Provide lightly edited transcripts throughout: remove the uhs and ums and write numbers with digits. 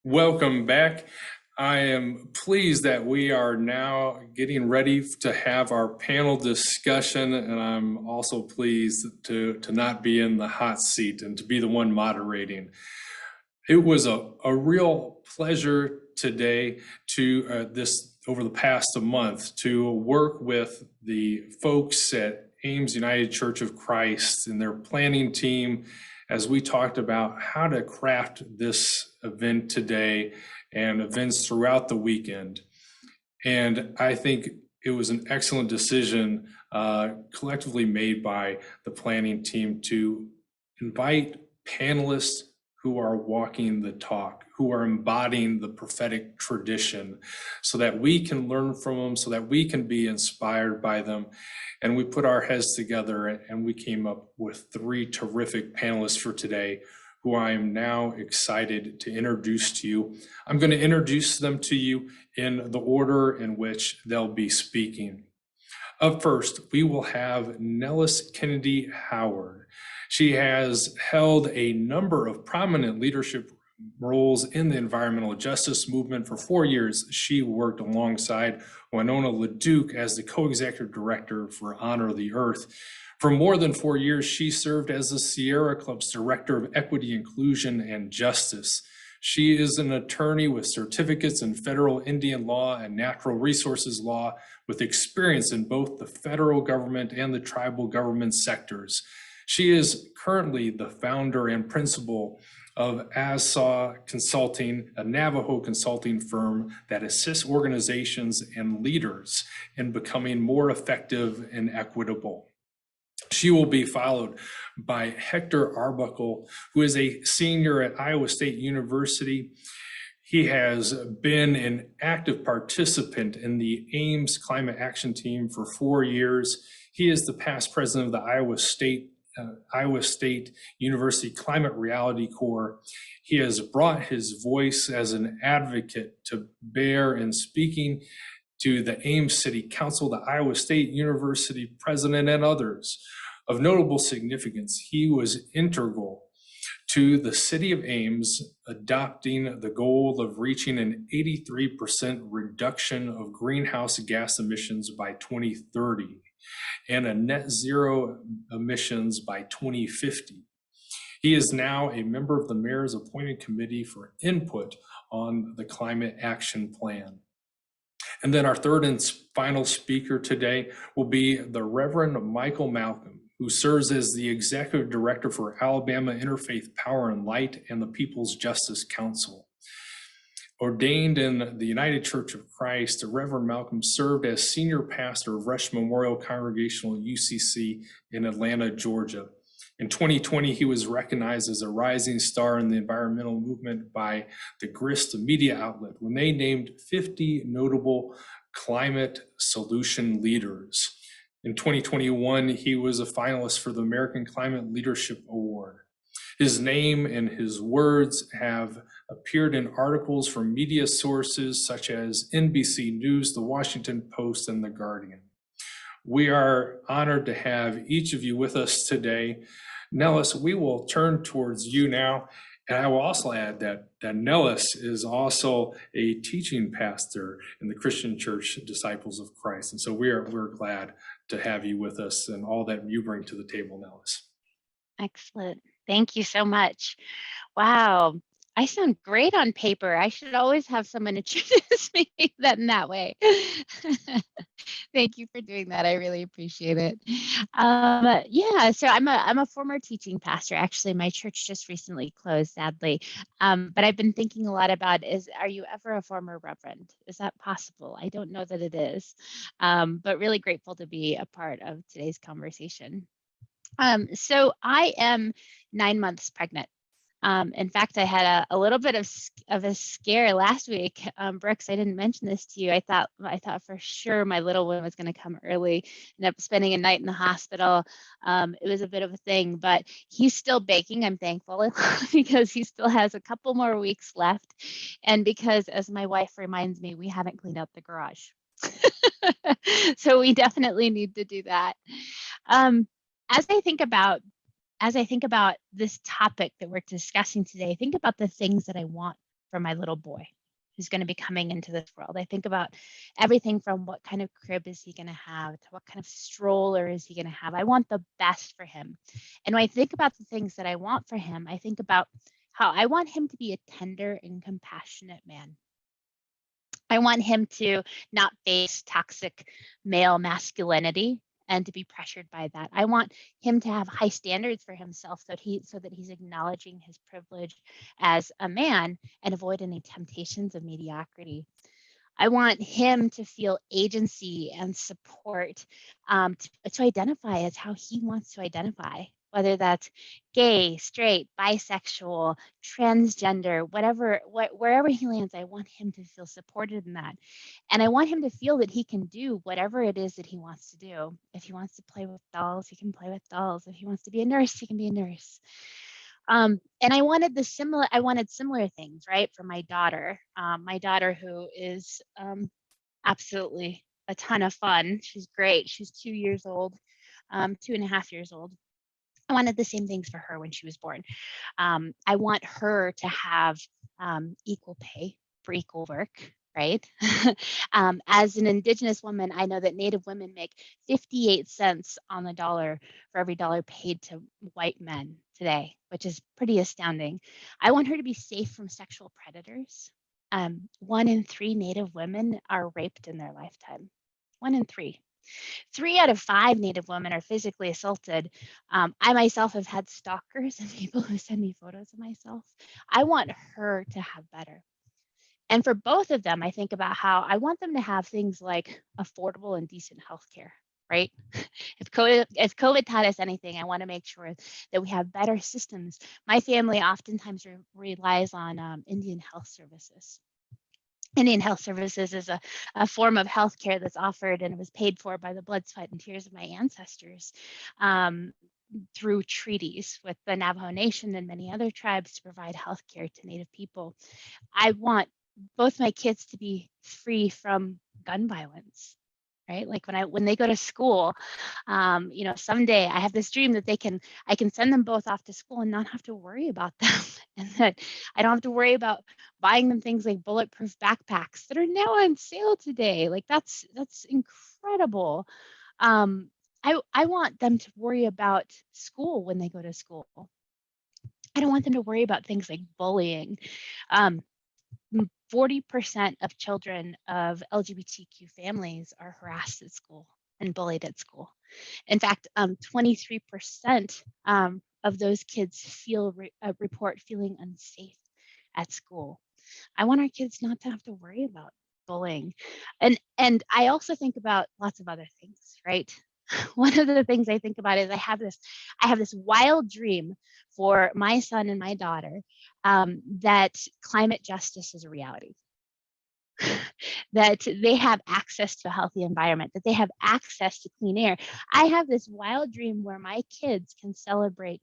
Welcome back. I am pleased that we are now getting ready to have our panel discussion, and I'm also pleased to not be in the hot seat and to be the one moderating. It was a real pleasure today to over the past month to work with the folks at Ames United Church of Christ and their planning team as we talked about how to craft this event today and events throughout the weekend. And I think it was an excellent decision collectively made by the planning team to invite panelists who are walking the talk, who are embodying the prophetic tradition, so that we can learn from them, so that we can be inspired by them. And we put our heads together and we came up with 3 terrific panelists for today, who I am now excited to introduce to you. I'm going to introduce them to you in the order in which they'll be speaking. Up first, we will have Nellis Kennedy-Howard. She has held a number of prominent leadership roles in the environmental justice movement. For 4 years, she worked alongside Winona LaDuke as the co-executive director for Honor the Earth. For more than 4 years, she served as the Sierra Club's director of equity, inclusion, and justice. She is an attorney with certificates in federal Indian law and natural resources law, with experience in both the federal government and the tribal government sectors. She is currently the founder and principal of ASSAW Consulting, a Navajo consulting firm that assists organizations and leaders in becoming more effective and equitable. She will be followed by Hector Arbuckle, who is a senior at Iowa State University. He has been an active participant in the Ames Climate Action Team for 4 years. He is the past president of the Iowa State University Climate Reality Corps. He has brought his voice as an advocate to bear in speaking to the Ames City Council, the Iowa State University president, and others. Of notable significance, he was integral to the city of Ames adopting the goal of reaching an 83% reduction of greenhouse gas emissions by 2030 and a net zero emissions by 2050. He is now a member of the mayor's appointed committee for input on the climate action plan. And then our third and final speaker today will be the Reverend Malcom, who serves as the executive director for Alabama Interfaith Power and Light and the People's Justice Council. Ordained in the United Church of Christ, the Reverend Malcom served as senior pastor of Rush Memorial Congregational UCC in Atlanta, Georgia. In 2020, he was recognized as a rising star in the environmental movement by the Grist media outlet when they named 50 notable climate solution leaders. In 2021, he was a finalist for the American Climate Leadership Award. His name and his words have appeared in articles from media sources such as NBC News, The Washington Post, and The Guardian. We are honored to have each of you with us today. Nellis, we will turn towards you now. And I will also add that Nellis is also a teaching pastor in the Christian Church Disciples of Christ. And so we're glad to have you with us and all that you bring to the table, Nellis. Excellent. Thank you so much. Wow. I sound great on paper. I should always have someone introduce me that way. Thank you for doing that. I really appreciate it. Yeah, so I'm a former teaching pastor. Actually, my church just recently closed, sadly. But I've been thinking a lot about are you ever a former reverend? Is that possible? I don't know that it is, but really grateful to be a part of today's conversation. So I am 9 months pregnant. In fact, I had a little bit of a scare last week. Brooks, I didn't mention this to you. I thought for sure my little one was going to come early. Ended up spending a night in the hospital. It was a bit of a thing, but he's still baking. I'm thankful because he still has a couple more weeks left, and because, as my wife reminds me, we haven't cleaned out the garage. So we definitely need to do that. As I think about this topic that we're discussing today, think about the things that I want for my little boy who's going to be coming into this world. I think about everything from what kind of crib is he going to have to what kind of stroller is he going to have. I want the best for him. And when I think about the things that I want for him, I think about how I want him to be a tender and compassionate man. I want him to not face toxic male masculinity and to be pressured by that. I want him to have high standards for himself so that he's acknowledging his privilege as a man and avoid any temptations of mediocrity. I want him to feel agency and support, to identify as how he wants to identify, whether that's gay, straight, bisexual, transgender, wherever he lands. I want him to feel supported in that. And I want him to feel that he can do whatever it is that he wants to do. If he wants to play with dolls, he can play with dolls. If he wants to be a nurse, he can be a nurse. And I wanted similar things, right, for my daughter who is absolutely a ton of fun. She's great. She's 2 years old, 2.5 years old. I wanted the same things for her when she was born. I want her to have equal pay for equal work, right? As an Indigenous woman, I know that Native women make 58 cents on the dollar for every dollar paid to white men today, which is pretty astounding. I want her to be safe from sexual predators. 1 in 3 Native women are raped in their lifetime. 1 in 3. 3 out of 5 Native women are physically assaulted. I myself have had stalkers and people who send me photos of myself. I want her to have better. And for both of them, I think about how I want them to have things like affordable and decent healthcare, right? If COVID taught us anything, I want to make sure that we have better systems. My family oftentimes relies on Indian Health Services. Indian Health Services is a form of healthcare that's offered and it was paid for by the blood, sweat, and tears of my ancestors through treaties with the Navajo Nation and many other tribes to provide healthcare to Native people. I want both my kids to be free from gun violence, right? Like when they go to school, someday I have this dream that I can send them both off to school and not have to worry about them, and that I don't have to worry about buying them things like bulletproof backpacks that are now on sale today. Like that's incredible. I want them to worry about school when they go to school. I don't want them to worry about things like bullying. 40% of children of LGBTQ families are harassed at school and bullied at school. In fact, 23% of those kids report feeling unsafe at school. I want our kids not to have to worry about bullying. And I also think about lots of other things, right? One of the things I think about is I have this wild dream for my son and my daughter that climate justice is a reality. That they have access to a healthy environment, that they have access to clean air. I have this wild dream where my kids can celebrate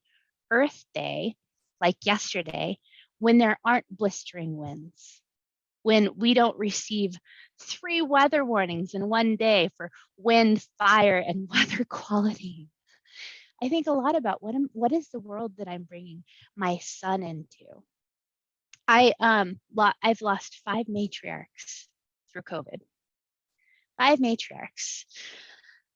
Earth Day, like yesterday, when there aren't blistering winds, when we don't receive 3 weather warnings in one day for wind, fire, and weather quality. I think a lot about what is the world that I'm bringing my son into. I've lost 5 matriarchs through COVID. 5 matriarchs.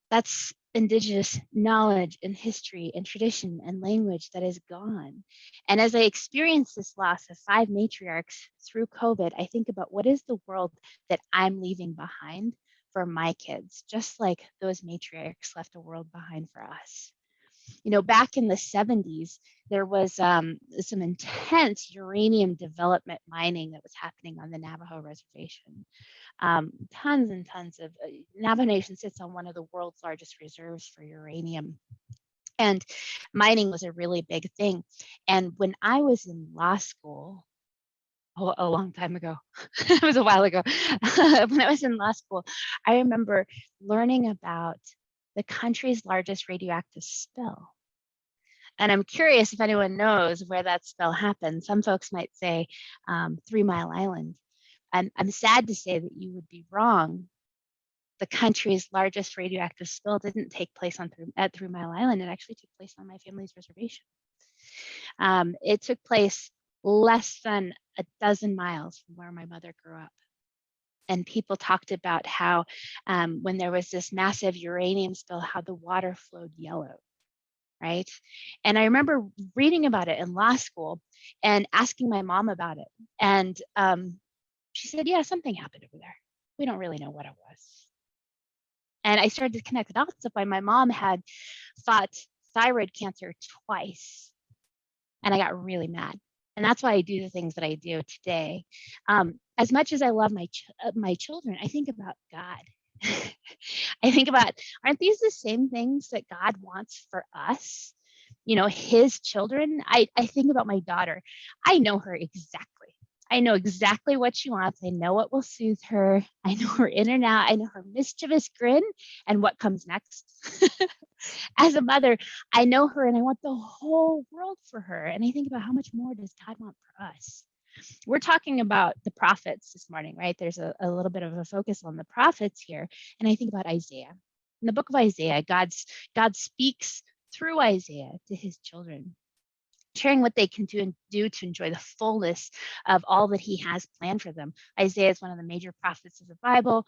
That's Indigenous knowledge and history and tradition and language that is gone. And as I experience this loss of 5 matriarchs through COVID, I think about what is the world that I'm leaving behind for my kids, just like those matriarchs left a world behind for us. Back in the 70s, there was some intense uranium development mining that was happening on the Navajo reservation. Tons and tons of Navajo Nation sits on one of the world's largest reserves for uranium. And mining was a really big thing. And when I was in law school, a long time ago, it was a while ago, when I was in law school, I remember learning about the country's largest radioactive spill. And I'm curious if anyone knows where that spill happened. Some folks might say 3 Mile Island. And I'm sad to say that you would be wrong. The country's largest radioactive spill didn't take place at 3 Mile Island. It actually took place on my family's reservation. It took place less than a dozen miles from where my mother grew up. And people talked about how when there was this massive uranium spill, how the water flowed yellow, right? And I remember reading about it in law school and asking my mom about it. And she said, yeah, something happened over there. We don't really know what it was. And I started to connect the dots of why my mom had fought thyroid cancer twice. And I got really mad. And that's why I do the things that I do today. As much as I love my children, I think about God. I think about, aren't these the same things that God wants for us? You know, his children. I think about my daughter. I know her exactly. I know exactly what she wants. I know what will soothe her. I know her in and out. I know her mischievous grin and what comes next. As a mother, I know her and I want the whole world for her. And I think about how much more does God want for us? We're talking about the prophets this morning, right? There's a little bit of a focus on the prophets here. And I think about Isaiah. In the book of Isaiah, God speaks through Isaiah to his children, sharing what they can do to enjoy the fullness of all that he has planned for them. Isaiah is one of the major prophets of the Bible.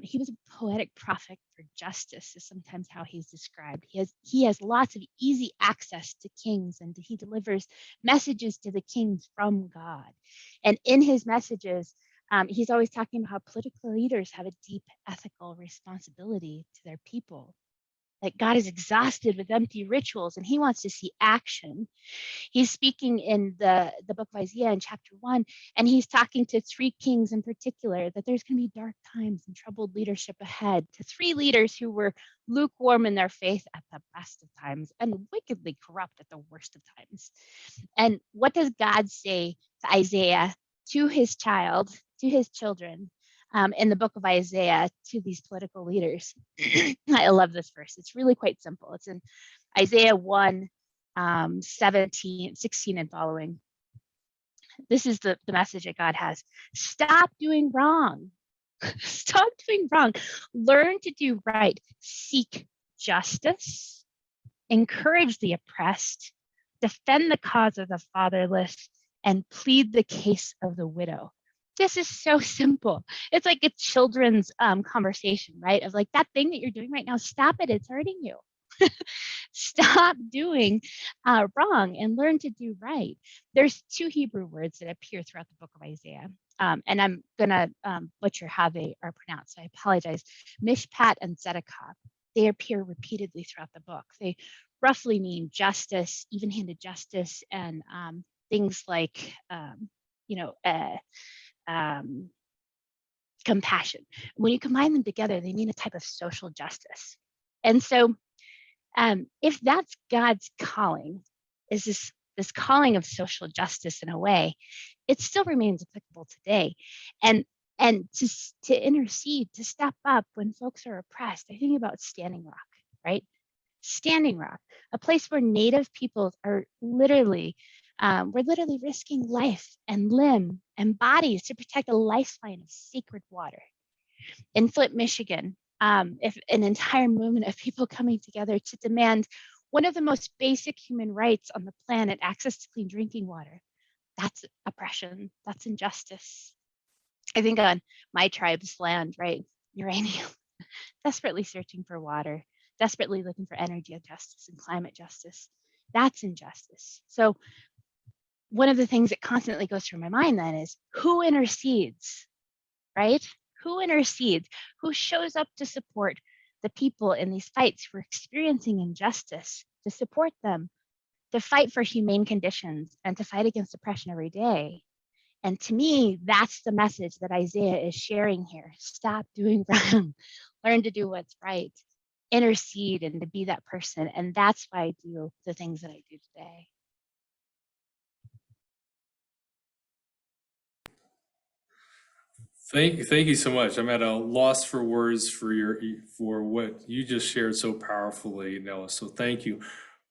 He was a poetic prophet for justice, is sometimes how he's described. He has lots of easy access to kings, and he delivers messages to the kings from God. And in his messages, he's always talking about how political leaders have a deep ethical responsibility to their people. That God is exhausted with empty rituals and he wants to see action. He's speaking in the book of Isaiah in chapter 1, and he's talking to three kings in particular, that there's going to be dark times and troubled leadership ahead, to three leaders who were lukewarm in their faith at the best of times and wickedly corrupt at the worst of times. And what does God say to Isaiah, to his children, in the book of Isaiah to these political leaders? I love this verse. It's really quite simple. It's in Isaiah 1, 17, 16 and following. This is the message that God has. Stop doing wrong. Stop doing wrong. Learn to do right. Seek justice. Encourage the oppressed. Defend the cause of the fatherless and plead the case of the widow. This is so simple. It's like a children's conversation, right? Of like, that thing that you're doing right now, stop it. It's hurting you. Stop doing wrong and learn to do right. There's two Hebrew words that appear throughout the book of Isaiah. And I'm going to butcher how they are pronounced. So I apologize. Mishpat and Tzedakah. They appear repeatedly throughout the book. They roughly mean justice, even-handed justice, and things like, compassion. When you combine them together, they mean a type of social justice. And so if that's God's calling, is this calling of social justice in a way, it still remains applicable today. And to intercede, to step up when folks are oppressed, I think about Standing Rock, right? Standing Rock, a place where Native peoples are literally, we're literally risking life and limb and bodies to protect a lifeline of sacred water. In Flint, Michigan, if an entire movement of people coming together to demand one of the most basic human rights on the planet, access to clean drinking water, that's oppression, that's injustice. I think on my tribe's land, right, uranium, desperately searching for water, desperately looking for energy justice and climate justice, that's injustice. So one of the things that constantly goes through my mind then is who intercedes, right? Who intercedes? Who shows up to support the people in these fights who are experiencing injustice, to support them, to fight for humane conditions, and to fight against oppression every day? And to me, that's the message that Isaiah is sharing here. Stop doing wrong. Learn to do what's right. Intercede and to be that person. And that's why I do the things that I do today. Thank you so much. I'm at a loss for words for what you just shared so powerfully, Nellis. So thank you.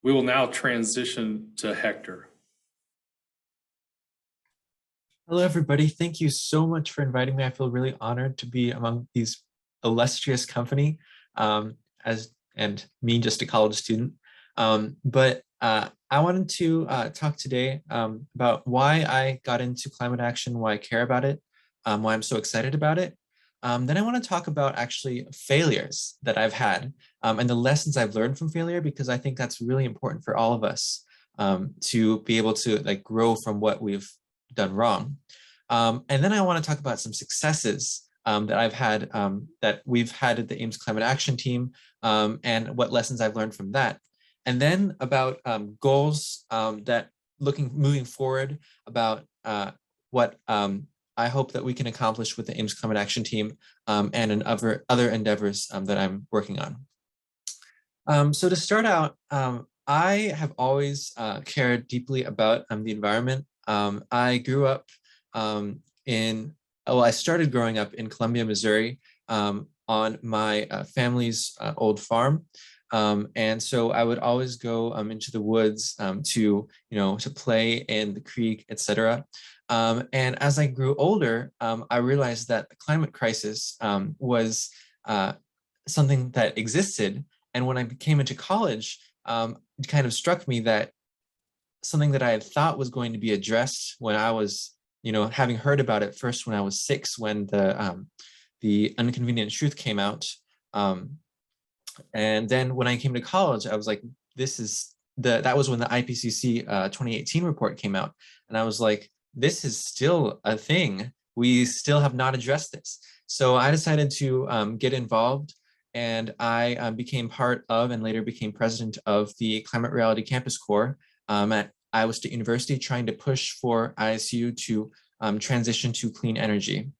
We will now transition to Hector. Hello, everybody. Thank you so much for inviting me. I feel really honored to be among these illustrious company, and me, just a college student. But I wanted to talk today about why I got into climate action, why I care about it, why I'm so excited about it. Then I want to talk about actually failures that I've had and the lessons I've learned from failure, because I think that's really important for all of us to be able to like grow from what we've done wrong. And then I want to talk about some successes that I've had, that we've had at the Ames Climate Action Team, and what lessons I've learned from that. And then about goals that moving forward, about what I hope that we can accomplish with the Ames Climate Action Team, and in other endeavors that I'm working on. So to start out, I have always cared deeply about the environment. I grew up I started growing up in Columbia, Missouri, on my family's old farm. And so I would always go into the woods to play in the creek, etc. And as I grew older, I realized that the climate crisis was something that existed. And when I came into college, it kind of struck me that something that I had thought was going to be addressed when I was, having heard about it first when I was 6, when the Inconvenient Truth came out. And then when I came to college, I was like, that was when the IPCC 2018 report came out. And I was like, this is still a thing. We still have not addressed this. So I decided to get involved, and I became part of and later became president of the Climate Reality Campus Corps at Iowa State University, trying to push for ISU to transition to clean energy.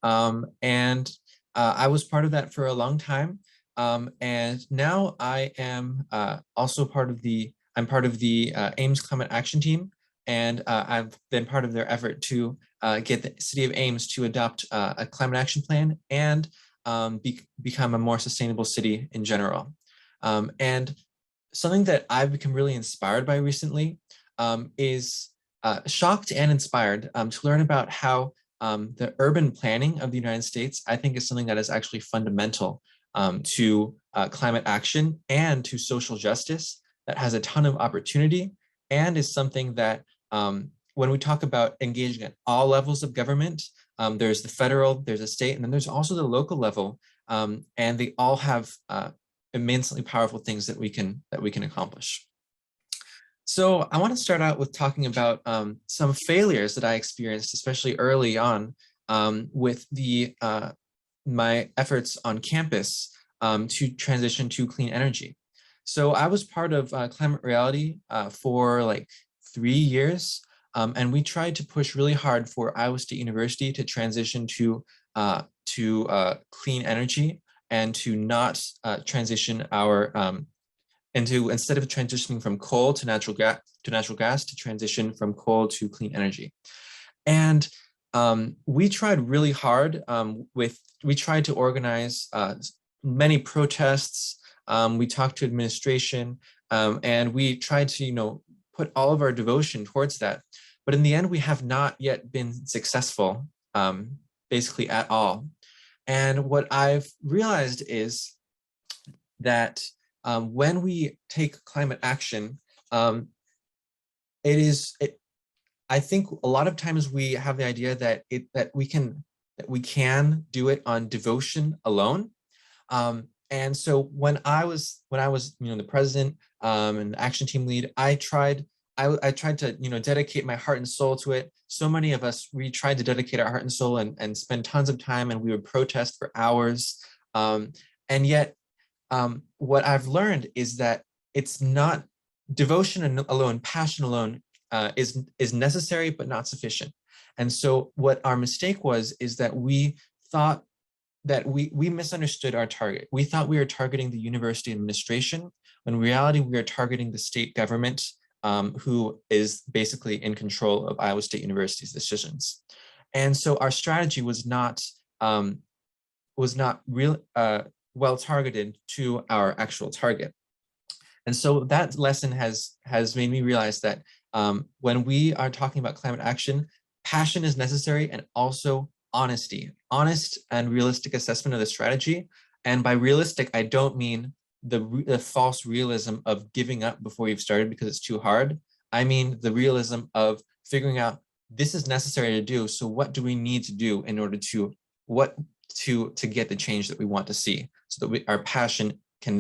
And I was part of that for a long time. And now I am also part of the Ames Climate Action Team, and I've been part of their effort to get the city of Ames to adopt a climate action plan and become a more sustainable city in general. And something that I've become really inspired by recently is shocked and inspired to learn about how the urban planning of the United States, I think, is something that is actually fundamental to climate action and to social justice, that has a ton of opportunity, and is something that when we talk about engaging at all levels of government, there's the federal, there's a state, and then there's also the local level, and they all have immensely powerful things that we can accomplish. So I want to start out with talking about some failures that I experienced, especially early on with my efforts on campus to transition to clean energy. So I was part of Climate Reality for like 3 years, and we tried to push really hard for Iowa State University to transition to clean energy, and to not transition instead of transitioning from coal to natural gas, to transition from coal to clean energy. And we tried really hard we tried to organize many protests. We talked to administration, and we tried to, put all of our devotion towards that. But in the end, we have not yet been successful, basically at all. And what I've realized is that when we take climate action, I think a lot of times we have the idea that we can do it on devotion alone. And so when I was the president and the action team lead, I tried to dedicate my heart and soul to it. So many of us, we tried to dedicate our heart and soul and spend tons of time, and we would protest for hours. And yet what I've learned is that it's not devotion alone, passion alone is necessary but not sufficient. And so what our mistake is that we thought that we misunderstood our target. We thought we were targeting the university administration, when in reality we are targeting the state government, who is basically in control of Iowa State University's decisions. And so our strategy was not real well targeted to our actual target. And so that lesson has made me realize that when we are talking about climate action, passion is necessary, and also honest and realistic assessment of the strategy. And by realistic, I don't mean the false realism of giving up before you've started because it's too hard. I mean the realism of figuring out this is necessary to do. So what do we need to do in order to get the change that we want to see, so that our passion can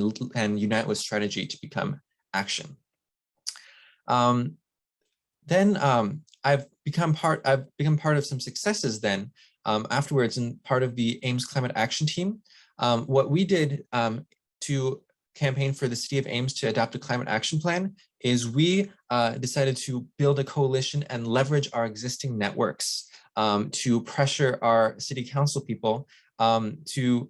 unite with strategy to become action. Then I've become part of some successes then afterwards, and part of the Ames Climate Action Team. What we did to campaign for the city of Ames to adopt a climate action plan is we decided to build a coalition and leverage our existing networks to pressure our city council people to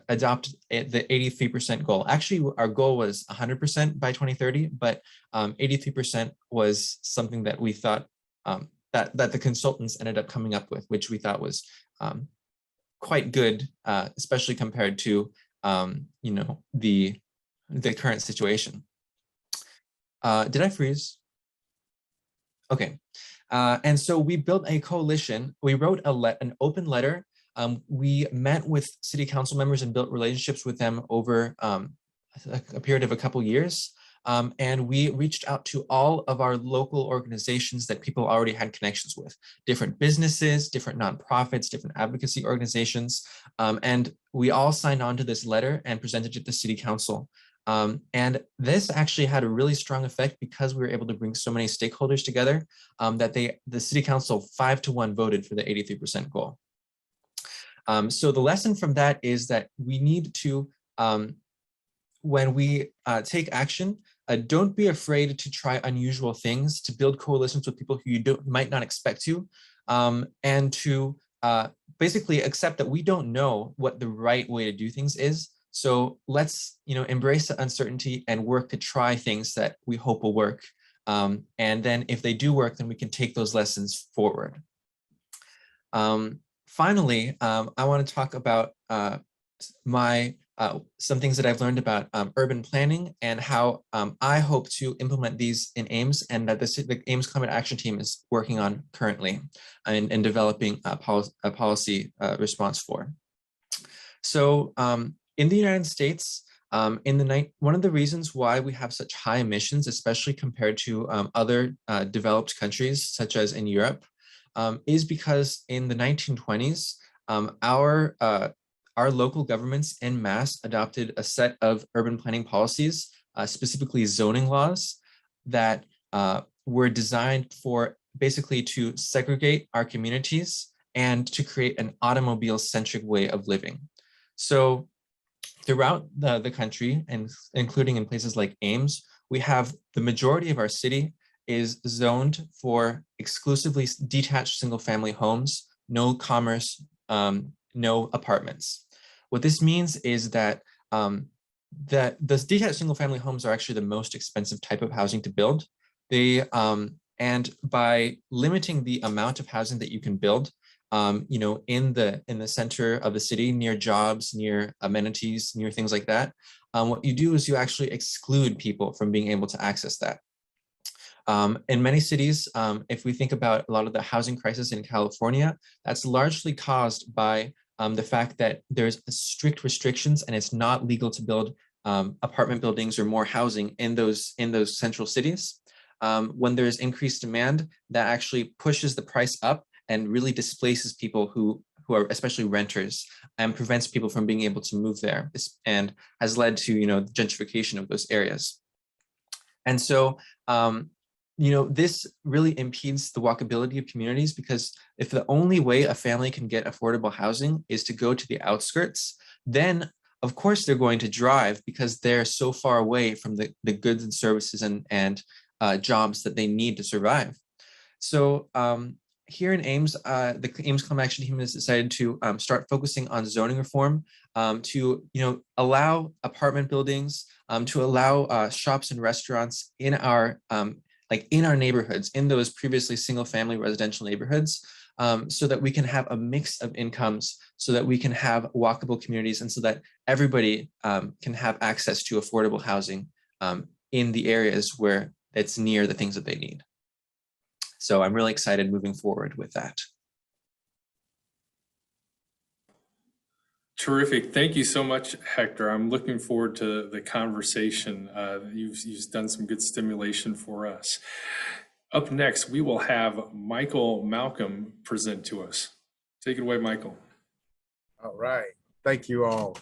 adopt the 83% goal. Actually, our goal was 100% by 2030, but 83% was something that we thought that the consultants ended up coming up with, which we thought was quite good, especially compared to the current situation. Did I freeze? Okay. And so we built a coalition. We wrote an open letter. We met with city council members and built relationships with them over a period of a couple years. And we reached out to all of our local organizations that people already had connections with, different businesses, different nonprofits, different advocacy organizations. And we all signed on to this letter and presented it to the city council. And this actually had a really strong effect because we were able to bring so many stakeholders together that the city council 5-1 voted for the 83% goal. So the lesson from that is that we need to, when we take action, don't be afraid to try unusual things, to build coalitions with people who you might not expect to, and to basically accept that we don't know what the right way to do things is. So let's embrace the uncertainty and work to try things that we hope will work. And then if they do work, then we can take those lessons forward. Finally, I want to talk about some things that I've learned about urban planning and how I hope to implement these in Ames, and that the Ames Climate Action Team is working on currently and developing a policy response for. So in the United States, one of the reasons why we have such high emissions, especially compared to other developed countries, such as in Europe, is because in the 1920s, our local governments en masse adopted a set of urban planning policies, specifically zoning laws, that were designed for basically to segregate our communities and to create an automobile-centric way of living. So throughout the country, and including in places like Ames, we have the majority of our city is zoned for exclusively detached single-family homes, no commerce, no apartments. What this means is that the detached single-family homes are actually the most expensive type of housing to build. And by limiting the amount of housing that you can build, in the center of the city, near jobs, near amenities, near things like that, what you do is you actually exclude people from being able to access that. In many cities, if we think about a lot of the housing crisis in California, that's largely caused by the fact that there's strict restrictions and it's not legal to build apartment buildings or more housing in those central cities. When there's increased demand, that actually pushes the price up and really displaces people who are especially renters, and prevents people from being able to move there, and has led to gentrification of those areas. And so this really impedes the walkability of communities, because if the only way a family can get affordable housing is to go to the outskirts, then of course they're going to drive, because they're so far away from the goods and services and jobs that they need to survive. So here in Ames, the Ames Climate Action Team has decided to start focusing on zoning reform, to allow apartment buildings, to allow shops and restaurants in our neighborhoods, in those previously single-family residential neighborhoods, so that we can have a mix of incomes, so that we can have walkable communities, and so that everybody can have access to affordable housing in the areas where it's near the things that they need. So I'm really excited moving forward with that. Terrific. Thank you so much, Hector. I'm looking forward to the conversation. You've done some good stimulation for us. Up next, we will have Michael Malcom present to us. Take it away, Michael. All right. Thank you all.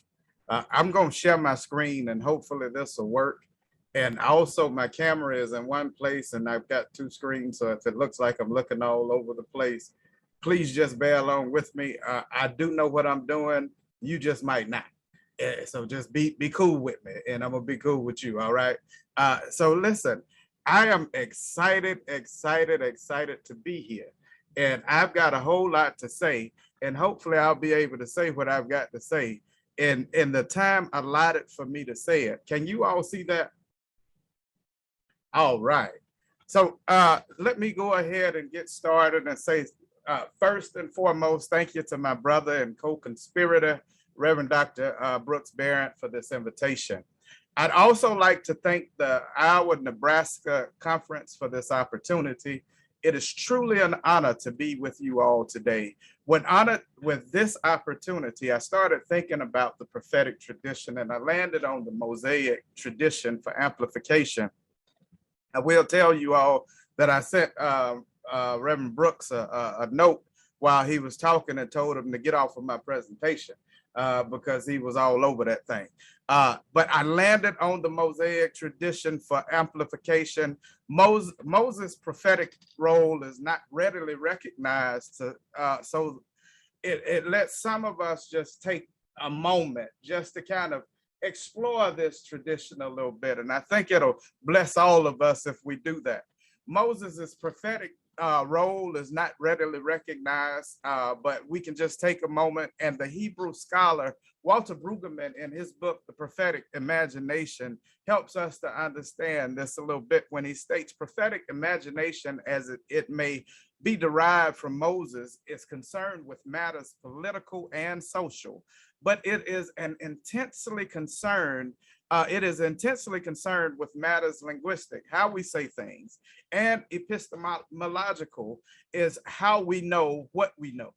I'm going to share my screen and hopefully this will work. And also my camera is in one place and I've got two screens. So if it looks like I'm looking all over the place, please just bear along with me. I do know what I'm doing. You just might not. So just be cool with me and I'm gonna be cool with you. All right. So listen, I am excited to be here. And I've got a whole lot to say. And hopefully I'll be able to say what I've got to say in the time allotted for me to say it. Can you all see that? All right. So let me go ahead and get started and say, first and foremost, thank you to my brother and co-conspirator, Reverend Dr. Brooks Barrett, for this invitation. I'd also like to thank the Iowa, Nebraska Conference for this opportunity. It is truly an honor to be with you all today. When honored with this opportunity, I started thinking about the prophetic tradition and I landed on the Mosaic tradition for amplification. I will tell you all that I sent Reverend Brooks a note while he was talking and told him to get off of my presentation because he was all over that thing. But I landed on the Mosaic tradition for amplification. Moses' prophetic role is not readily recognized, so it lets some of us just take a moment just to kind of explore this tradition a little bit. And I think it'll bless all of us if we do that. Moses' prophetic role is not readily recognized, but we can just take a moment. And the Hebrew scholar Walter Brueggemann, in his book, The Prophetic Imagination, helps us to understand this a little bit when he states prophetic imagination, as it may be derived from Moses, is concerned with matters political and social, but it is intensely concerned with matters linguistic, how we say things, and epistemological is how we know what we know,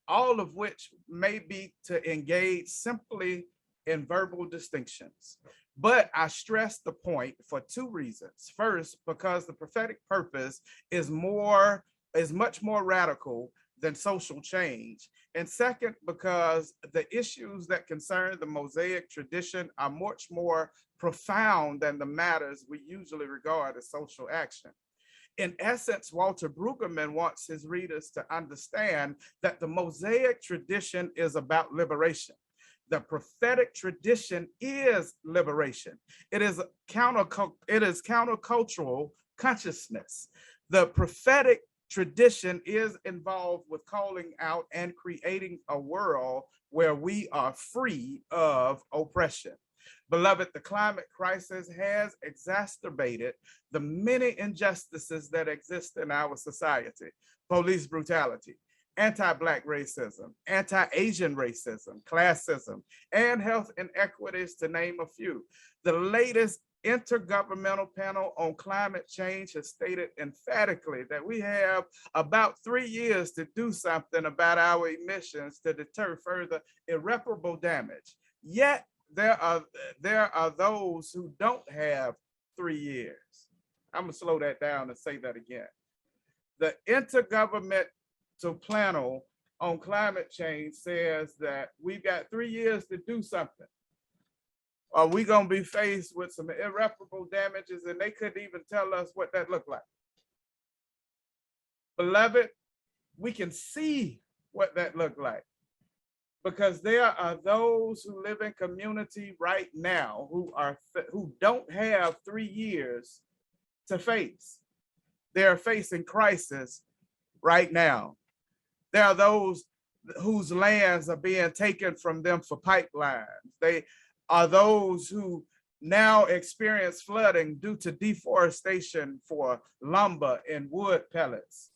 all of which may be to engage simply in verbal distinctions. But I stress the point for two reasons. First, because the prophetic purpose is much more radical than social change. And second, because the issues that concern the Mosaic tradition are much more profound than the matters we usually regard as social action. In essence, Walter Brueggemann wants his readers to understand that the Mosaic tradition is about liberation. The prophetic tradition is liberation. It is countercultural consciousness. The prophetic tradition is involved with calling out and creating a world where we are free of oppression. Beloved, the climate crisis has exacerbated the many injustices that exist in our society: police brutality, anti-Black racism, anti-Asian racism, classism, and health inequities, to name a few. The latest Intergovernmental Panel on Climate Change has stated emphatically that we have about 3 years to do something about our emissions to deter further irreparable damage. Yet there are those who don't have 3 years. I'm gonna slow that down and say that again. The Intergovernmental Panel on Climate Change says that we've got 3 years to do something. Are we gonna be faced with some irreparable damages, and they couldn't even tell us what that looked like? Beloved, we can see what that looked like, because there are those who live in community right now who don't have 3 years to face. They're facing crisis right now. There are those whose lands are being taken from them for pipelines. They are those who now experience flooding due to deforestation for lumber and wood pellets.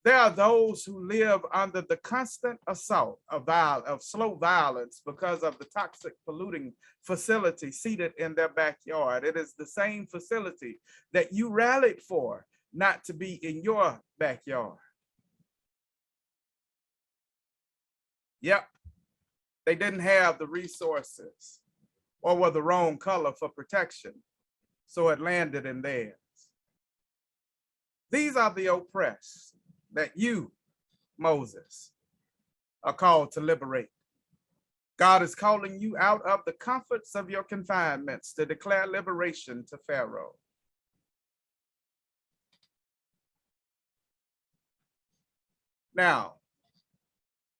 There are those who live under the constant assault of slow violence because of the toxic polluting facility seated in their backyard. It is the same facility that you rallied for not to be in your backyard. Yep. They didn't have the resources or were the wrong color for protection, so it landed in theirs. These are the oppressed that you, Moses, are called to liberate. God is calling you out of the comforts of your confinements to declare liberation to Pharaoh. Now,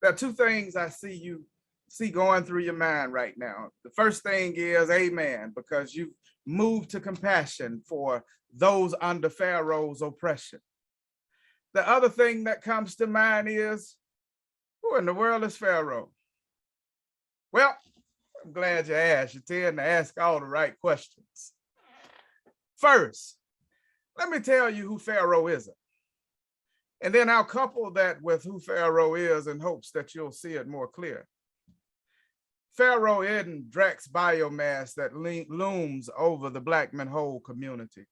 there are two things I see going through your mind right now. The first thing is, amen, because you've moved to compassion for those under Pharaoh's oppression. The other thing that comes to mind is, who in the world is Pharaoh? Well, I'm glad you asked. You tend to ask all the right questions. First, let me tell you who Pharaoh isn't. And then I'll couple that with who Pharaoh is in hopes that you'll see it more clear. Pharaoh isn't Drax biomass that looms over the Blackman Hole community.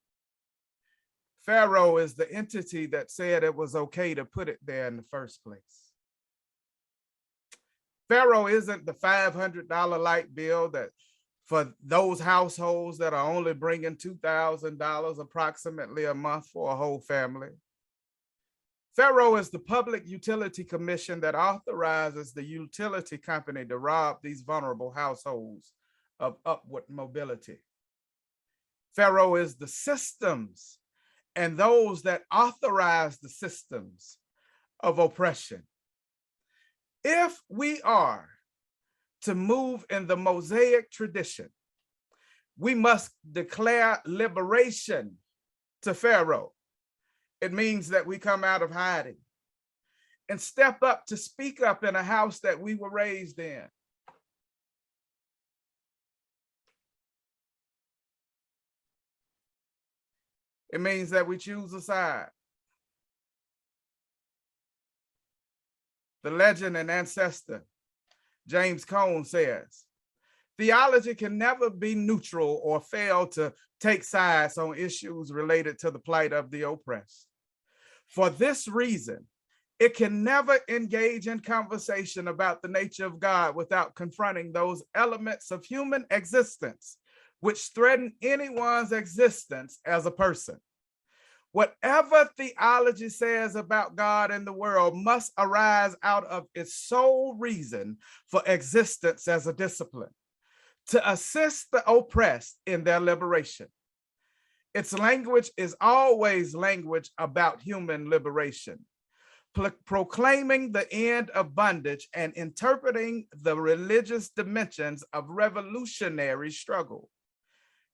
Pharaoh is the entity that said it was okay to put it there in the first place. Pharaoh isn't the $500 light bill that for those households that are only bringing $2,000 approximately a month for a whole family. Pharaoh is the Public Utility Commission that authorizes the utility company to rob these vulnerable households of upward mobility. Pharaoh is the systems and those that authorize the systems of oppression. If we are to move in the Mosaic tradition, we must declare liberation to Pharaoh. It means that we come out of hiding and step up to speak up in a house that we were raised in. It means that we choose a side. The legend and ancestor, James Cone says, theology can never be neutral or fail to take sides on issues related to the plight of the oppressed. For this reason, it can never engage in conversation about the nature of God without confronting those elements of human existence which threaten anyone's existence as a person. Whatever theology says about God and the world must arise out of its sole reason for existence as a discipline, to assist the oppressed in their liberation. Its language is always language about human liberation, proclaiming the end of bondage and interpreting the religious dimensions of revolutionary struggle.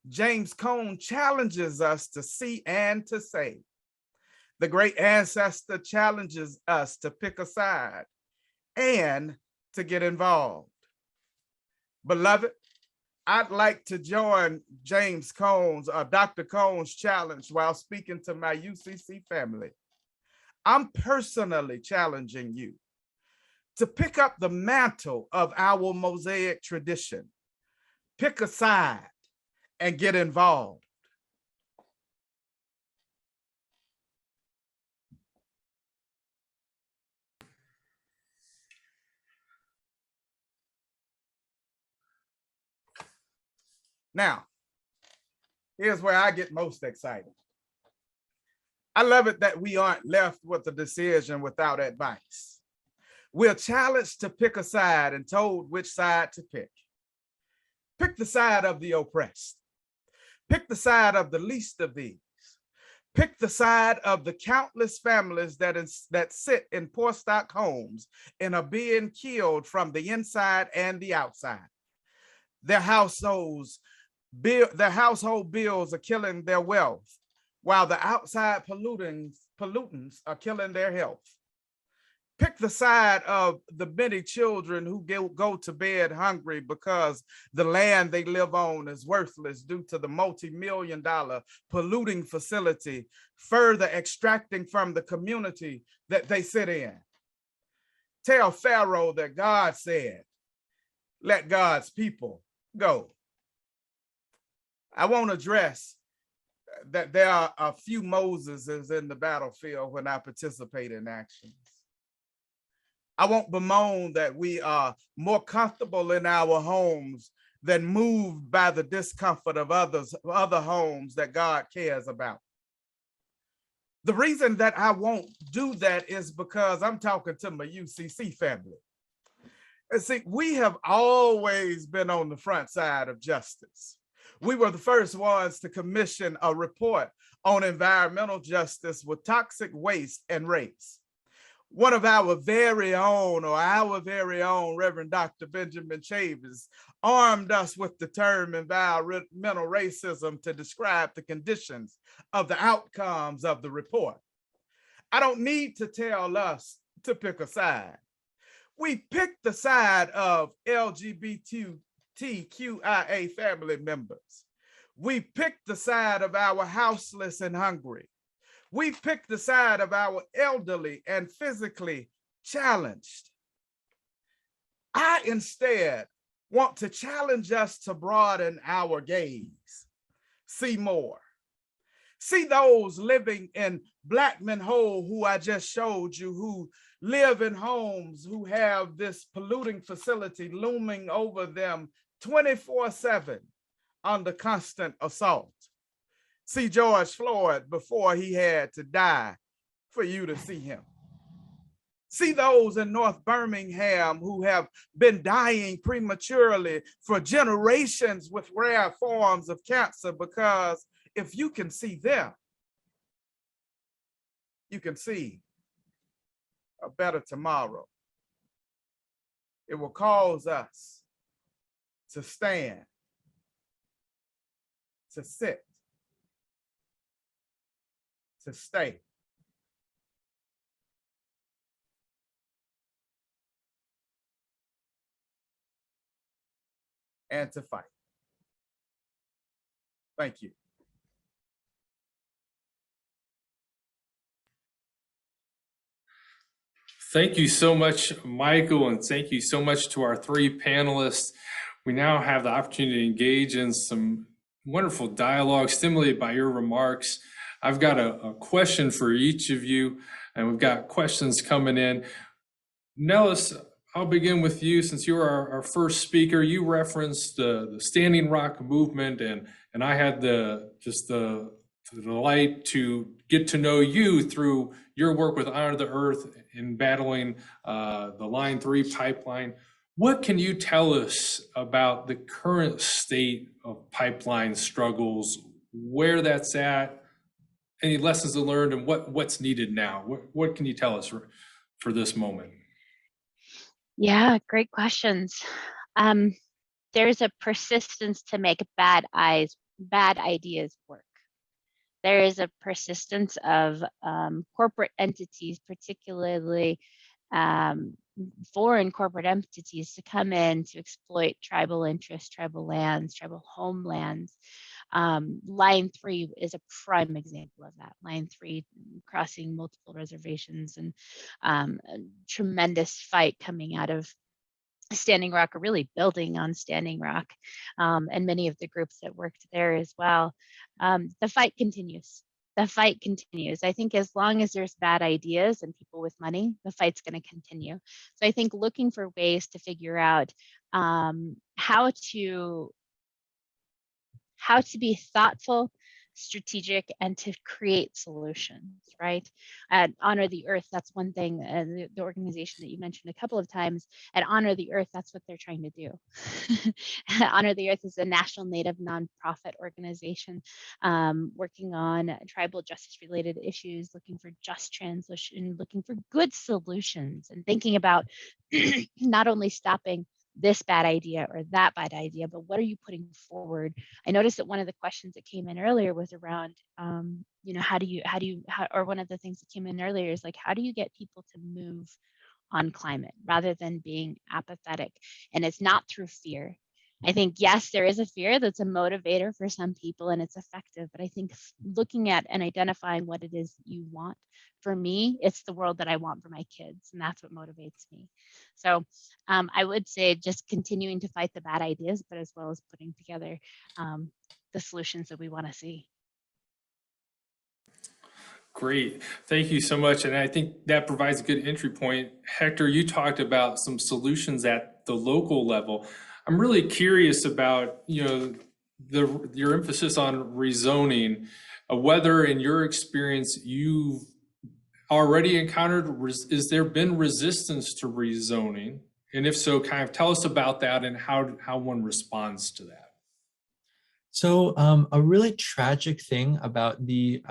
James Cone challenges us to see and to say. The great ancestor challenges us to pick a side and to get involved. Beloved, I'd like to join James Cone's or Dr. Cone's challenge while speaking to my UCC family. I'm personally challenging you to pick up the mantle of our Mosaic tradition, pick a side, and get involved. Now, here's where I get most excited. I love it that we aren't left with a decision without advice. We're challenged to pick a side and told which side to pick. Pick the side of the oppressed. Pick the side of the least of these. Pick the side of the countless families that sit in poor stock homes and are being killed from the inside and the outside. Their household bills are killing their wealth, while the outside pollutants are killing their health. Pick the side of the many children who go to bed hungry because the land they live on is worthless due to the multi-million-dollar polluting facility further extracting from the community that they sit in. Tell Pharaoh that God said, let God's people go. I won't address that there are a few Moseses in the battlefield when I participate in actions. I won't bemoan that we are more comfortable in our homes than moved by the discomfort of other homes that God cares about. The reason that I won't do that is because I'm talking to my UCC family. And see, we have always been on the front side of justice. We were the first ones to commission a report on environmental justice with toxic waste and race. One of our very own Reverend Dr. Benjamin Chavis armed us with the term environmental racism to describe the conditions of the outcomes of the report. I don't need to tell us to pick a side. We picked the side of LGBTQIA family members. We picked the side of our houseless and hungry. We picked the side of our elderly and physically challenged. I instead want to challenge us to broaden our gaze, see more. See those living in Blackman Hole who I just showed you, who live in homes who have this polluting facility looming over them 24/7 under constant assault. See George Floyd before he had to die for you to see him. See those in North Birmingham who have been dying prematurely for generations with rare forms of cancer, because if you can see them, you can see a better tomorrow. It will cause us to stand, to sit, to stay. And to fight. Thank you. Thank you so much, Michael, and thank you so much to our three panelists. We now have the opportunity to engage in some wonderful dialogue stimulated by your remarks. I've got a question for each of you, and we've got questions coming in. Nellis, I'll begin with you since you are our first speaker. You referenced the Standing Rock movement, and I had the delight to get to know you through your work with Honor the Earth in battling the Line 3 pipeline. What can you tell us about the current state of pipeline struggles, where that's at, any lessons learned, and what's needed now? What can you tell us for this moment? Yeah, great questions. There's a persistence to make bad ideas work. There is a persistence of corporate entities, particularly foreign corporate entities, to come in to exploit tribal interests, tribal lands, tribal homelands. Line 3 is a prime example of that. Line 3 crossing multiple reservations, and a tremendous fight coming out of Standing Rock, or really building on Standing Rock, and many of the groups that worked there as well. The fight continues. The fight continues. I think as long as there's bad ideas and people with money, the fight's going to continue. So I think looking for ways to figure out how to be thoughtful, strategic, and to create solutions, right? At Honor the Earth, that's one thing, the organization that you mentioned a couple of times. At Honor the Earth, that's what they're trying to do. Honor the Earth is a national Native nonprofit organization working on tribal justice-related issues, looking for just transition, looking for good solutions, and thinking about not only stopping this bad idea or that bad idea, but what are you putting forward? I noticed that one of the questions that came in earlier was around, or one of the things that came in earlier is like, how do you get people to move on climate rather than being apathetic? And it's not through fear. I think, yes, there is a fear that's a motivator for some people and it's effective, but I think looking at and identifying what it is you want, for me, it's the world that I want for my kids, and that's what motivates me. So I would say just continuing to fight the bad ideas, but as well as putting together the solutions that we want to see. Great. Thank you so much. And I think that provides a good entry point. Hector, you talked about some solutions at the local level. I'm really curious about, your emphasis on rezoning, whether in your experience you've already encountered, is there been resistance to rezoning? And if so, kind of tell us about that and how one responds to that. So a really tragic thing about the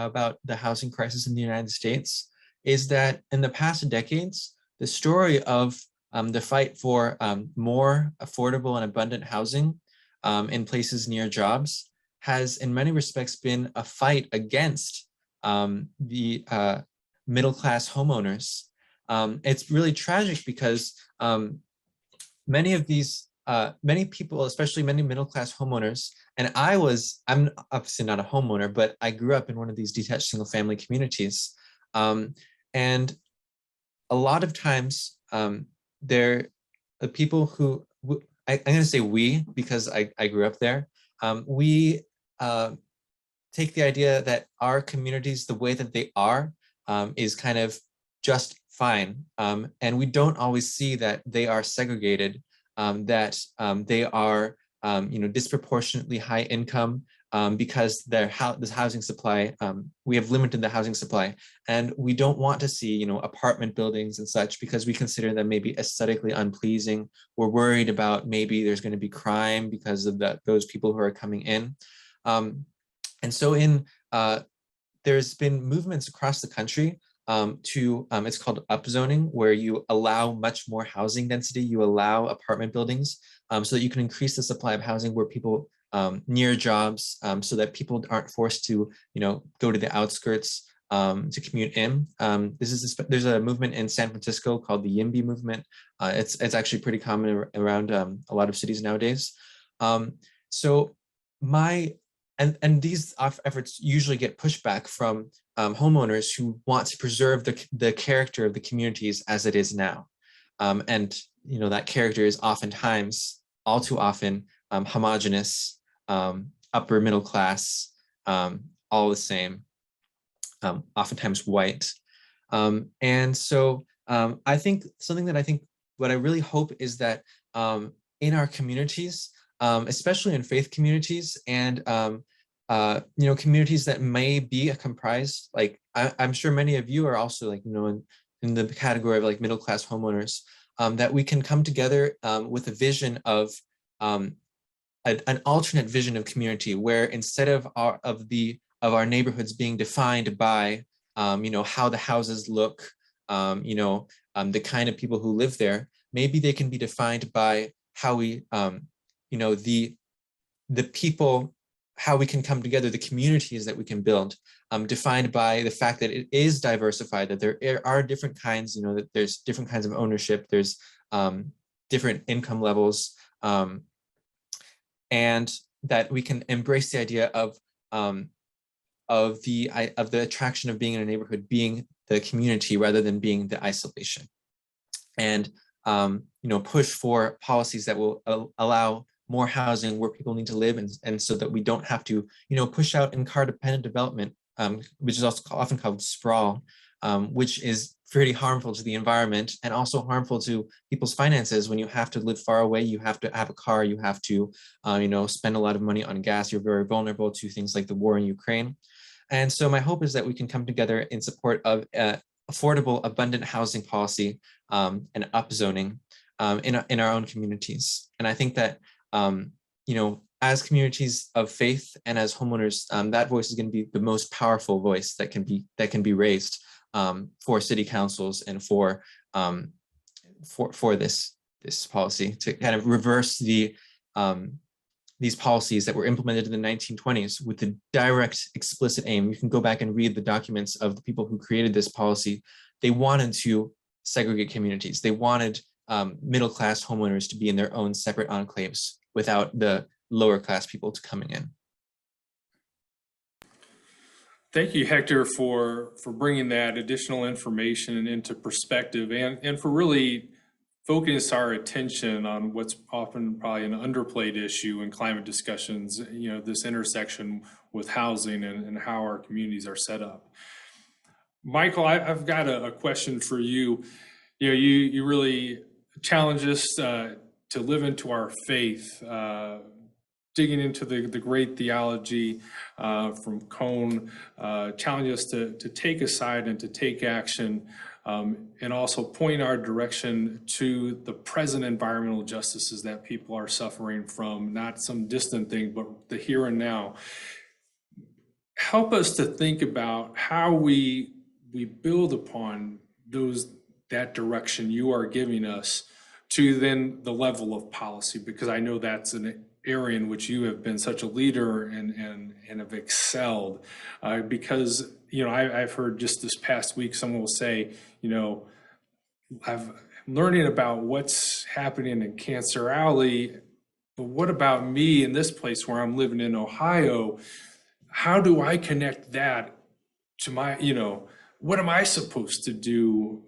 housing crisis in the United States is that in the past decades, the story of the fight for more affordable and abundant housing in places near jobs has in many respects been a fight against the middle-class homeowners. It's really tragic because many people, especially many middle-class homeowners, and I'm obviously not a homeowner, but I grew up in one of these detached single-family communities. And a lot of times, the people who, I'm going to say we, because I grew up there, we take the idea that our communities, the way that they are, is kind of just fine. And we don't always see that they are segregated, that they are disproportionately high income because this housing supply, we have limited the housing supply, and we don't want to see apartment buildings and such because we consider them maybe aesthetically unpleasing. We're worried about maybe there's going to be crime because of those people who are coming in, and so there's been movements across the country it's called upzoning, where you allow much more housing density, you allow apartment buildings so that you can increase the supply of housing where people near jobs, so that people aren't forced to go to the outskirts to commute in. There's a movement in San Francisco called the Indy Movement. It's actually pretty common around a lot of cities nowadays. And these efforts usually get pushback from homeowners who want to preserve the character of the communities as it is now. And that character is oftentimes, all too often, homogenous, upper middle class, all the same, oftentimes white. And so I think what I really hope is that in our communities, especially in faith communities and communities that may be comprised, like I'm sure many of you are also in the category of like middle-class homeowners, that we can come together with a vision of an alternate vision of community, where instead of our neighborhoods being defined by how the houses look, the kind of people who live there, maybe they can be defined by how we the people, how we can come together, the communities that we can build, defined by the fact that it is diversified, that there are different kinds, that there's different kinds of ownership, there's different income levels, and that we can embrace the idea of the attraction of being in a neighborhood being the community rather than being the isolation, and push for policies that will allow more housing where people need to live, and so that we don't have to, push out in car-dependent development, which is also often called sprawl, which is pretty harmful to the environment and also harmful to people's finances. When you have to live far away, you have to have a car, you have to, spend a lot of money on gas. You're very vulnerable to things like the war in Ukraine. And so my hope is that we can come together in support of affordable, abundant housing policy and upzoning in our own communities. And I think that as communities of faith and as homeowners, that voice is going to be the most powerful voice that can be raised for city councils and for this policy, to kind of reverse these policies that were implemented in the 1920s with the direct, explicit aim. You can go back and read the documents of the people who created this policy. They wanted to segregate communities. They wanted middle-class homeowners to be in their own separate enclaves without the lower-class people coming in. Thank you, Hector, for bringing that additional information into perspective and for really focus our attention on what's often probably an underplayed issue in climate discussions, this intersection with housing and how our communities are set up. Michael, I've got a question for you. You really challenge us to live into our faith, digging into the great theology from Cone, challenge us to take a side and to take action, and also point our direction to the present environmental justices that people are suffering from, not some distant thing, but the here and now. Help us to think about how we build upon that direction you are giving us to then the level of policy, because I know that's an area in which you have been such a leader and have excelled. Because I've heard just this past week someone will say, I'm learning about what's happening in Cancer Alley, but what about me in this place where I'm living in Ohio? How do I connect that to my, what am I supposed to do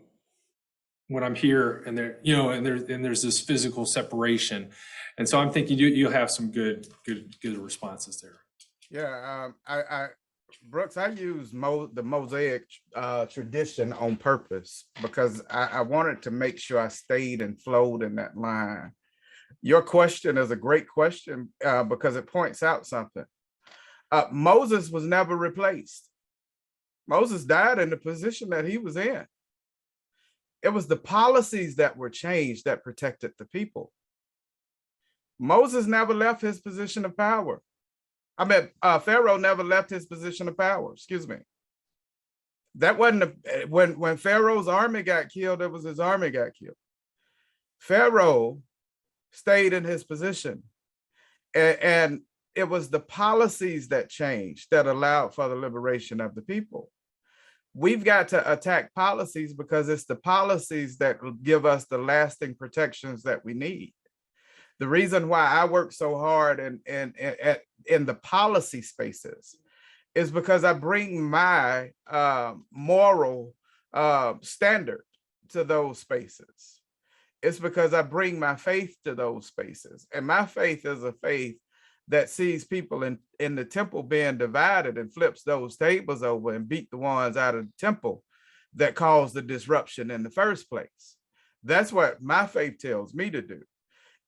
when I'm here and there, and there's this physical separation. And so I'm thinking you'll have some good responses there. Yeah, Brooks, I use the Mosaic tradition on purpose because I wanted to make sure I stayed and flowed in that line. Your question is a great question because it points out something. Moses was never replaced. Moses died in the position that he was in. It was the policies that were changed that protected the people. Moses never left his position of power. Pharaoh never left his position of power, excuse me. That wasn't, when Pharaoh's army got killed, it was his army got killed. Pharaoh stayed in his position. And it was the policies that changed that allowed for the liberation of the people. We've got to attack policies because it's the policies that will give us the lasting protections that we need. The reason why I work so hard in the policy spaces is because I bring my moral standard to those spaces. It's because I bring my faith to those spaces. And my faith is a faith that sees people in the temple being divided and flips those tables over and beat the ones out of the temple that caused the disruption in the first place. That's what my faith tells me to do.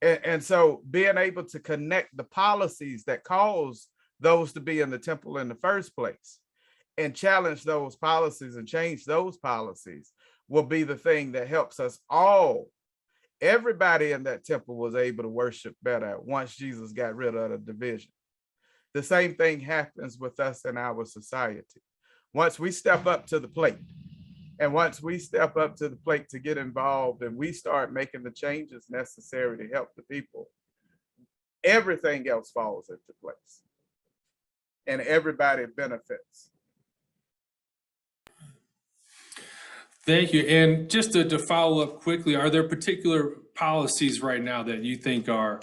And so being able to connect the policies that cause those to be in the temple in the first place and challenge those policies and change those policies will be the thing that helps us all. Everybody in that temple was able to worship better once Jesus got rid of the division. The same thing happens with us in our society. Once we step up to the plate, and once we step up to the plate to get involved and we start making the changes necessary to help the people, everything else falls into place and everybody benefits. Thank you. And just to follow up quickly, are there particular policies right now that you think are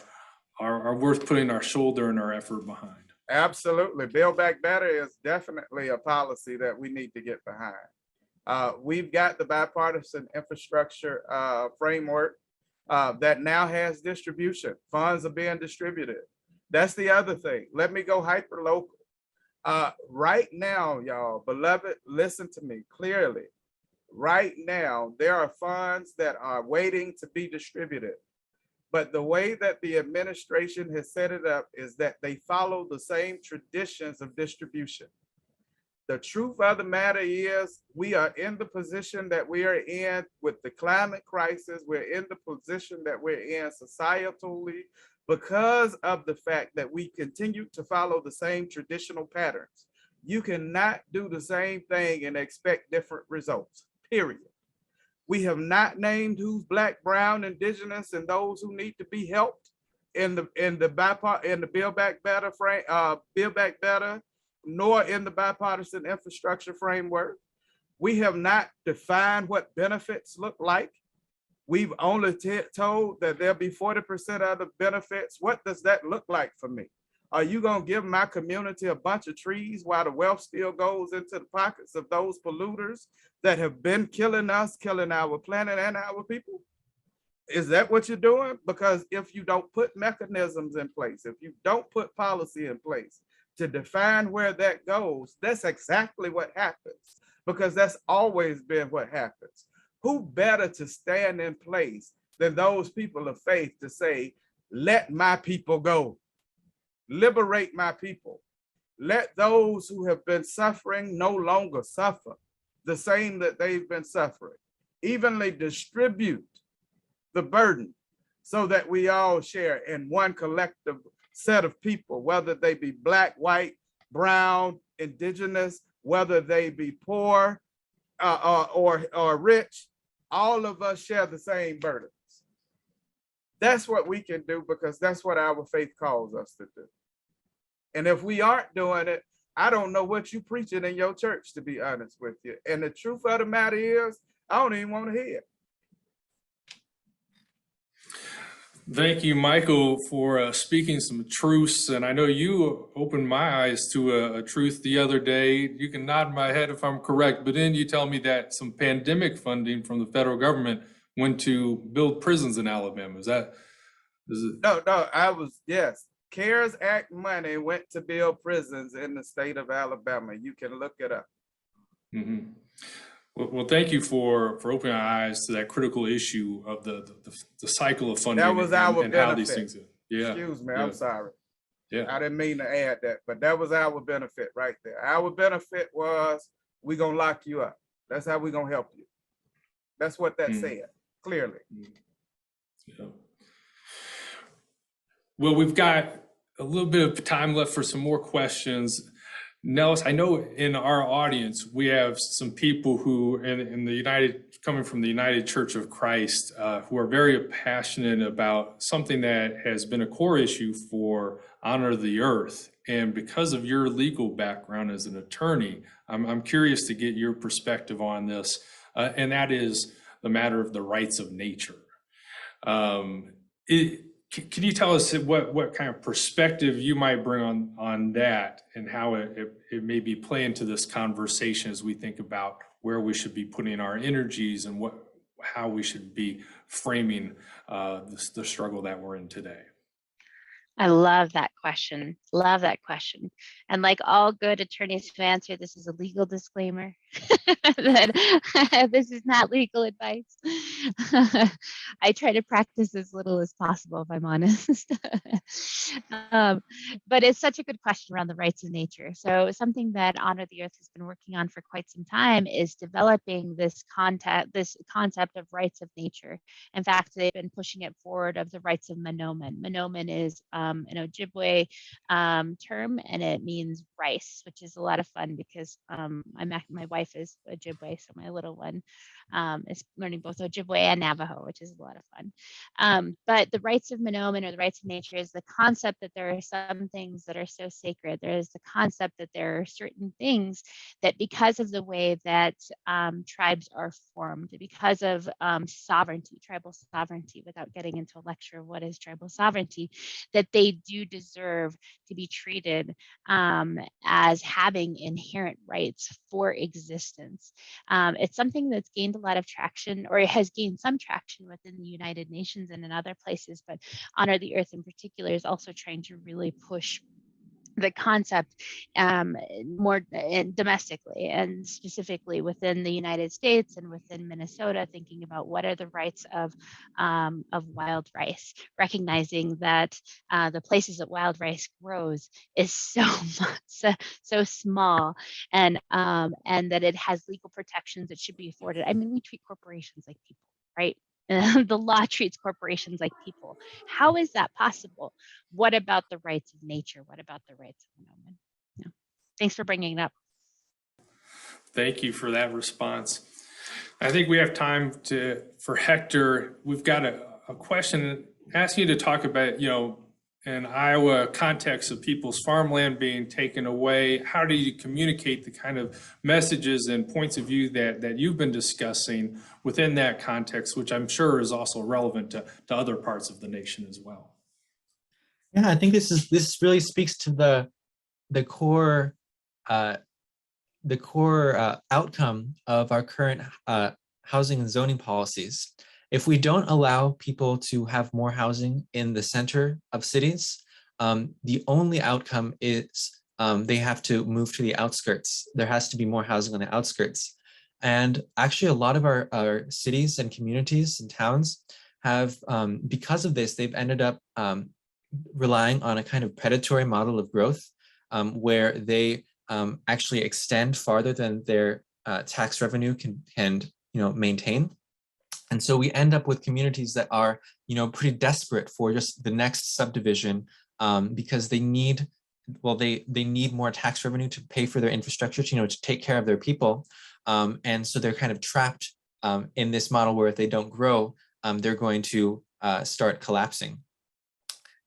worth putting our shoulder and our effort behind? Absolutely. Build Back Better is definitely a policy that we need to get behind. We've got the bipartisan infrastructure framework that now has distribution. Funds are being distributed. That's the other thing. Let me go hyper local. Right now, y'all, beloved, listen to me clearly. Right now, there are funds that are waiting to be distributed. But the way that the administration has set it up is that they follow the same traditions of distribution. The truth of the matter is we are in the position that we are in with the climate crisis. We're in the position that we're in societally because of the fact that we continue to follow the same traditional patterns. You cannot do the same thing and expect different results, period. We have not named who's Black, Brown, Indigenous, and those who need to be helped in the Build Back Better Build Back Better, nor in the bipartisan infrastructure framework. We have not defined what benefits look like. We've only told that there'll be 40% of the benefits. What does that look like for me? Are you gonna give my community a bunch of trees while the wealth still goes into the pockets of those polluters that have been killing us, killing our planet and our people? Is that what you're doing? Because if you don't put mechanisms in place, if you don't put policy in place to define where that goes, that's exactly what happens. because that's always been what happens. Who better to stand in place than those people of faith to say, let my people go, liberate my people. Let those who have been suffering no longer suffer the same that they've been suffering. Evenly distribute the burden so that we all share in one collective set of people, whether they be Black, white, brown, indigenous, whether they be poor or rich. All of us share the same burdens. That's what we can do, because that's what our faith calls us to do. And if we aren't doing it, I don't know what you preaching in your church, to be honest with you. And the truth of the matter is, I don't even want to hear it. Thank you, Michael, for speaking some truths. And I know you opened my eyes to a truth the other day. You can nod my head if I'm correct, but then you tell me that some pandemic funding from the federal government went to build prisons in Alabama. Is it? No, yes. CARES Act money went to build prisons in the state of Alabama. You can look it up. Mm-hmm. Well, thank you for opening our eyes to that critical issue of the cycle of funding. That was our and how these benefit. things. Yeah. Excuse me, yeah. I'm sorry. Yeah. I didn't mean to add that, but that was our benefit right there. Our benefit was, we're gonna lock you up. That's how we're gonna help you. That's what that said, clearly. Yeah. Well, we've got a little bit of time left for some more questions. Nellis, I know in our audience, we have some people who coming from the United Church of Christ, who are very passionate about something that has been a core issue for Honor the Earth. And because of your legal background as an attorney, I'm curious to get your perspective on this, and that is the matter of the rights of nature. Can you tell us what kind of perspective you might bring on that, and how it may be play into this conversation as we think about where we should be putting our energies and how we should be framing the struggle that we're in today? I love that question. Love that question. And like all good attorneys who answer, this is a legal disclaimer that this is not legal advice. I try to practice as little as possible, if I'm honest. But it's such a good question around the rights of nature. So something that Honor the Earth has been working on for quite some time is developing this concept of rights of nature. In fact, they've been pushing it forward of the rights of Manoman. Manoman is an Ojibwe term, and it means rice, which is a lot of fun because my wife is Ojibwe, so my little one is learning both Ojibwe and Navajo, which is a lot of fun. But the rights of Manoman, or the rights of nature, is the concept that there are some things that are so sacred. There is the concept that there are certain things that, because of the way that tribes are formed, because of sovereignty, tribal sovereignty, without getting into a lecture of what is tribal sovereignty, that they do deserve to be treated as having inherent rights for existence. It's something that's gained a lot of traction, or it has gained some traction within the United Nations and in other places, but Honor the Earth in particular is also trying to really push the concept more domestically, and specifically within the United States and within Minnesota, thinking about what are the rights of wild rice, recognizing that the places that wild rice grows is so small, and that it has legal protections that should be afforded. I mean, we treat corporations like people, right? The law treats corporations like people. How is that possible? What about the rights of nature? What about the rights of Manoman? Yeah. Thanks for bringing it up. Thank you for that response. I think we have time for Hector. We've got a question asking you to talk about, in Iowa context of people's farmland being taken away. How do you communicate the kind of messages and points of view that you've been discussing within that context, which I'm sure is also relevant to other parts of the nation as well? Yeah, I think this really speaks to the core outcome of our current housing and zoning policies. If we don't allow people to have more housing in the center of cities, the only outcome is they have to move to the outskirts. There has to be more housing on the outskirts. And actually a lot of our cities and communities and towns have, because of this, they've ended up relying on a kind of predatory model of growth, where they actually extend farther than their tax revenue can maintain. And so we end up with communities that are pretty desperate for just the next subdivision, because they need more tax revenue to pay for their infrastructure, to take care of their people. And so they're kind of trapped in this model where if they don't grow, they're going to start collapsing.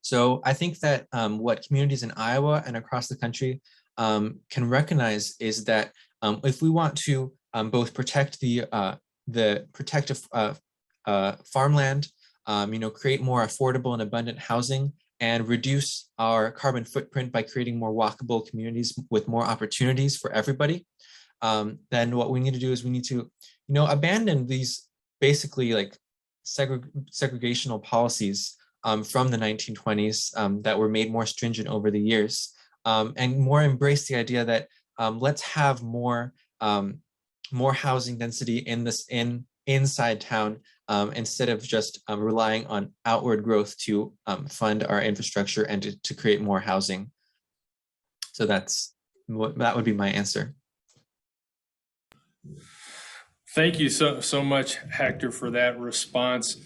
So I think that what communities in Iowa and across the country can recognize is that if we want to both protect the protective farmland, create more affordable and abundant housing, and reduce our carbon footprint by creating more walkable communities with more opportunities for everybody, then what we need to do is we need to, abandon these basically like segregational policies from the 1920s that were made more stringent over the years, and more embrace the idea that let's have more housing density inside town, instead of just relying on outward growth to fund our infrastructure and to create more housing. So that would be my answer. Thank you so much, Hector, for that response.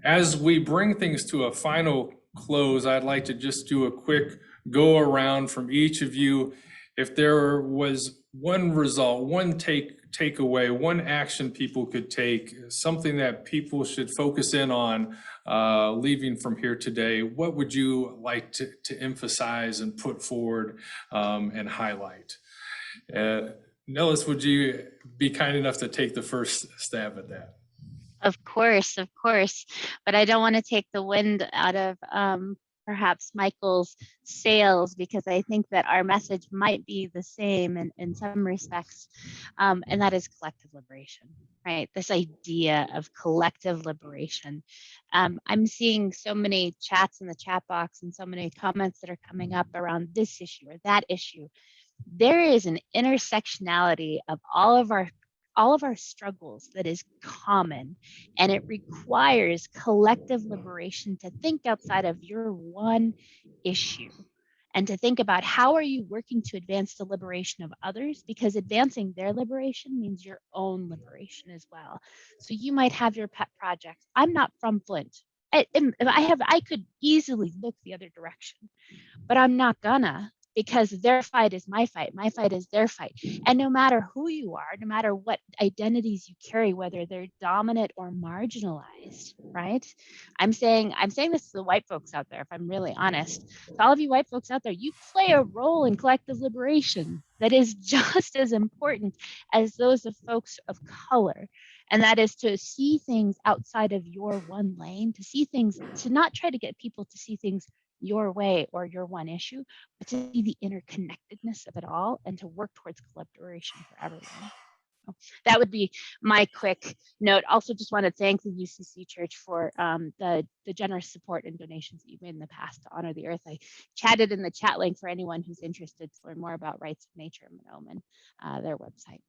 As we bring things to a final close, I'd like to just do a quick go around from each of you. If there was one result, one takeaway, one action people could take, something that people should focus in on leaving from here today, what would you like to emphasize and put forward and highlight? Nellis, would you be kind enough to take the first stab at that? Of course. But I don't want to take the wind out of perhaps Michael's sails, because I think that our message might be the same in some respects, and that is collective liberation, right? This idea of collective liberation. I'm seeing so many chats in the chat box and so many comments that are coming up around this issue or that issue. There is an intersectionality of all of our struggles that is common, and it requires collective liberation to think outside of your one issue and to think about how are you working to advance the liberation of others, because advancing their liberation means your own liberation as well. So you might have your pet projects. I'm not from Flint. I could easily look the other direction, but I'm not gonna, because their fight is my fight is their fight. And no matter who you are, no matter what identities you carry, whether they're dominant or marginalized, right? I'm saying this to the white folks out there, if I'm really honest. To all of you white folks out there, you play a role in collective liberation that is just as important as those of folks of color. And that is to see things outside of your one lane, to see things, to not try to get people to see things your way or your one issue, but to see the interconnectedness of it all and to work towards collaboration for everyone. So that would be my quick note. Also, just want to thank the UCC Church for the generous support and donations that you've made in the past to honor the earth. I chatted in the chat link for anyone who's interested to learn more about Rights of Nature and Monoman, their website.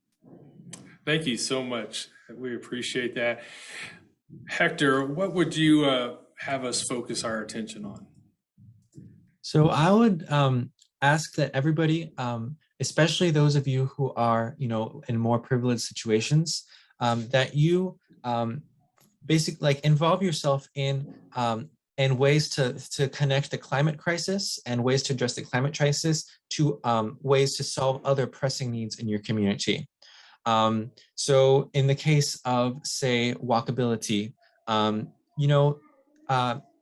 Thank you so much. We appreciate that. Hector, what would you have us focus our attention on? So I would ask that everybody, especially those of you who are, in more privileged situations, that you basically involve yourself in ways to connect the climate crisis and ways to address the climate crisis to ways to solve other pressing needs in your community. So in the case of, say, walkability,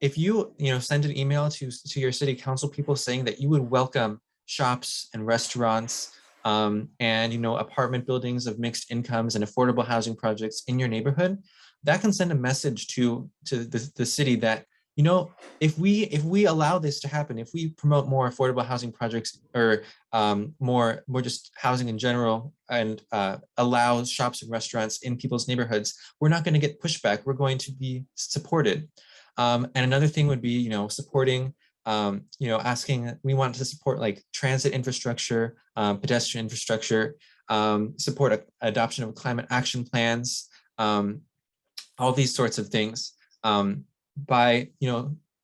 if you send an email to your city council people saying that you would welcome shops and restaurants and apartment buildings of mixed incomes and affordable housing projects in your neighborhood, that can send a message to the city that if we allow this to happen, if we promote more affordable housing projects or more just housing in general and allow shops and restaurants in people's neighborhoods, we're not going to get pushback. We're going to be supported. And another thing would be, supporting asking, we want to support like transit infrastructure, pedestrian infrastructure, support adoption of climate action plans, all these sorts of things. By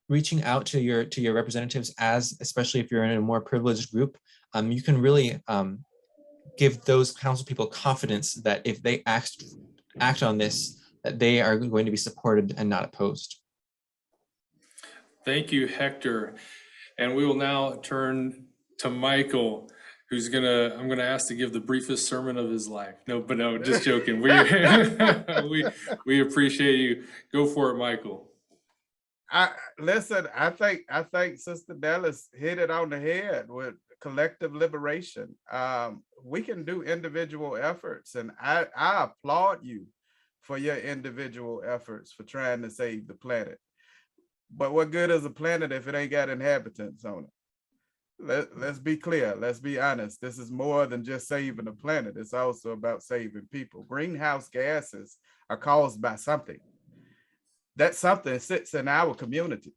reaching out to your representatives, especially if you're in a more privileged group, you can really give those council people confidence that if they act on this, that they are going to be supported and not opposed. Thank you, Hector. And we will now turn to Michael, who's I'm gonna ask to give the briefest sermon of his life. No, just joking. We appreciate you. Go for it, Michael. Listen, I think Sister Nellis hit it on the head with collective liberation. We can do individual efforts, and I applaud you for your individual efforts for trying to save the planet. But what good is a planet if it ain't got inhabitants on it? Let's be clear. Let's be honest. This is more than just saving the planet. It's also about saving people. Greenhouse gases are caused by something. That something sits in our communities.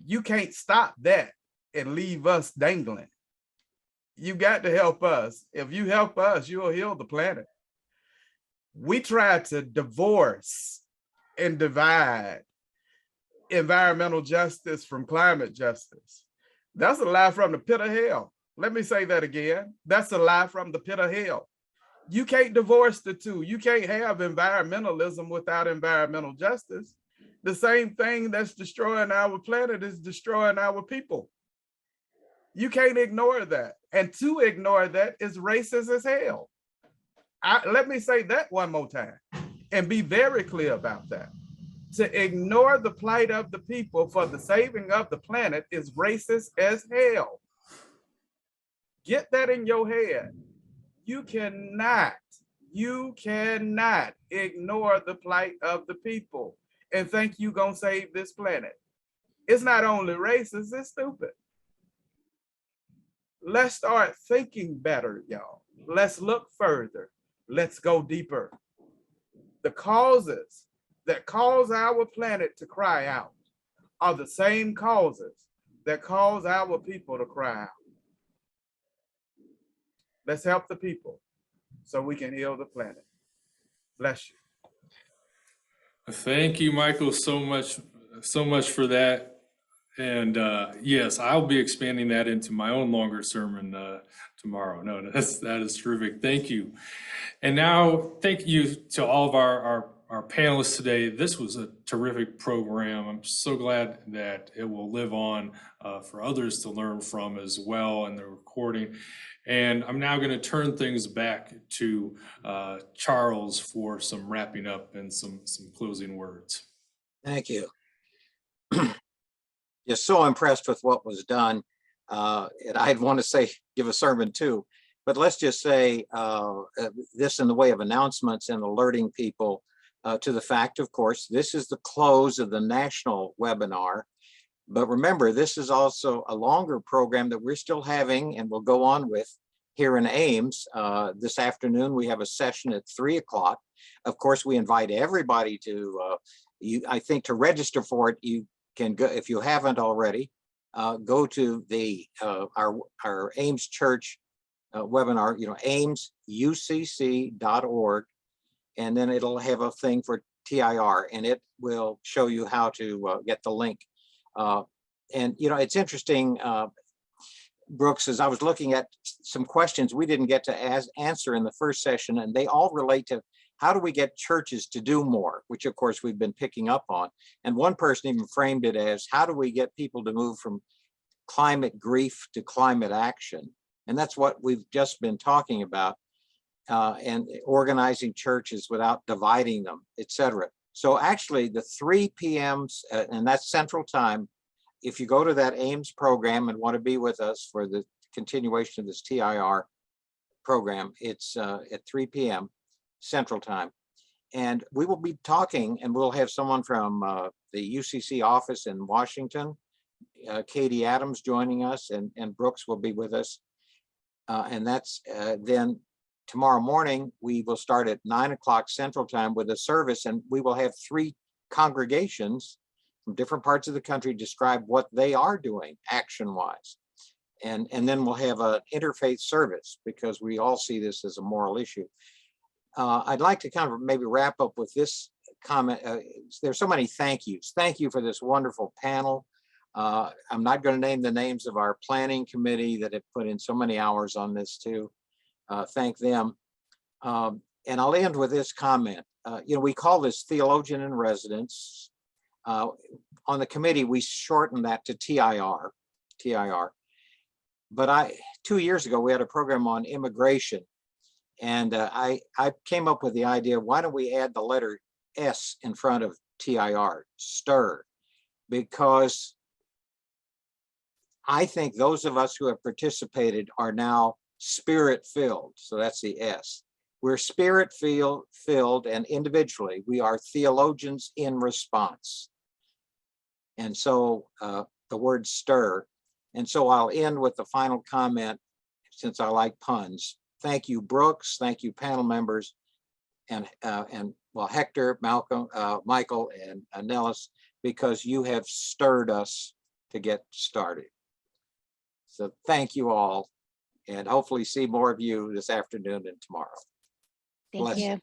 You can't stop that and leave us dangling. You got to help us. If you help us, you'll heal the planet. We try to divorce and divide environmental justice from climate justice. That's a lie from the pit of hell. Let me say that again. That's a lie from the pit of hell. You can't divorce the two. You can't have environmentalism without environmental justice. The same thing that's destroying our planet is destroying our people. You can't ignore that. And to ignore that is racist as hell. Let me say that one more time and be very clear about that. To ignore the plight of the people for the saving of the planet is racist as hell. Get that in your head. You cannot ignore the plight of the people and think you're gonna save this planet. It's not only racist, it's stupid. Let's start thinking better, y'all. Let's look further. Let's go deeper. The causes that cause our planet to cry out are the same causes that cause our people to cry out. Let's help the people so we can heal the planet. Bless you. Thank you, Michael, so much for that. And yes, I'll be expanding that into my own longer sermon tomorrow. No, that is terrific. Thank you. And now, thank you to all of our panelists today. This was a terrific program. I'm so glad that it will live on for others to learn from as well in the recording. And I'm now going to turn things back to Charles for some wrapping up and some closing words. Thank you. Just so impressed with what was done. And I'd want to say, give a sermon too, but let's just say this in the way of announcements and alerting people to the fact, of course, this is the close of the national webinar. But remember, this is also a longer program that we're still having and will go on with here in Ames. This afternoon, we have a session at 3 o'clock. Of course, we invite everybody to, I think to register for it, you can go, if you haven't already, go to the our Ames Church webinar, amesucc.org, and then it'll have a thing for TIR, and it will show you how to get the link. And it's interesting, Brooks, as I was looking at some questions we didn't get to answer in the first session, and they all relate to how do we get churches to do more, which of course we've been picking up on. And one person even framed it as, how do we get people to move from climate grief to climate action? And that's what we've just been talking about, and organizing churches without dividing them, etc. So actually the 3 p.m. And that's Central Time. If you go to that Ames program and want to be with us for the continuation of this TIR program, it's at 3 p.m. Central Time. And we will be talking, and we'll have someone from the UCC office in Washington, Katie Adams, joining us, and Brooks will be with us. And that's then tomorrow morning, we will start at 9 o'clock Central Time with a service, and we will have 3 congregations from different parts of the country describe what they are doing action-wise. And then we'll have an interfaith service because we all see this as a moral issue. I'd like to kind of maybe wrap up with this comment. There's so many thank yous. Thank you for this wonderful panel. I'm not going to name the names of our planning committee that have put in so many hours on this too. Thank them. And I'll end with this comment. We call this Theologian in Residence. On the committee, we shortened that to TIR. But 2 years ago, we had a program on immigration. And I came up with the idea, why don't we add the letter S in front of TIR, stir? Because I think those of us who have participated are now spirit-filled. So that's the S. We're spirit-filled, and individually, we are theologians in response. And so the word stir. And so I'll end with the final comment, since I like puns. Thank you, Brooks. Thank you, panel members, and well, Hector, Malcolm, Michael, and Nellis, because you have stirred us to get started. So thank you all, and hopefully see more of you this afternoon and tomorrow. Thank Bless you.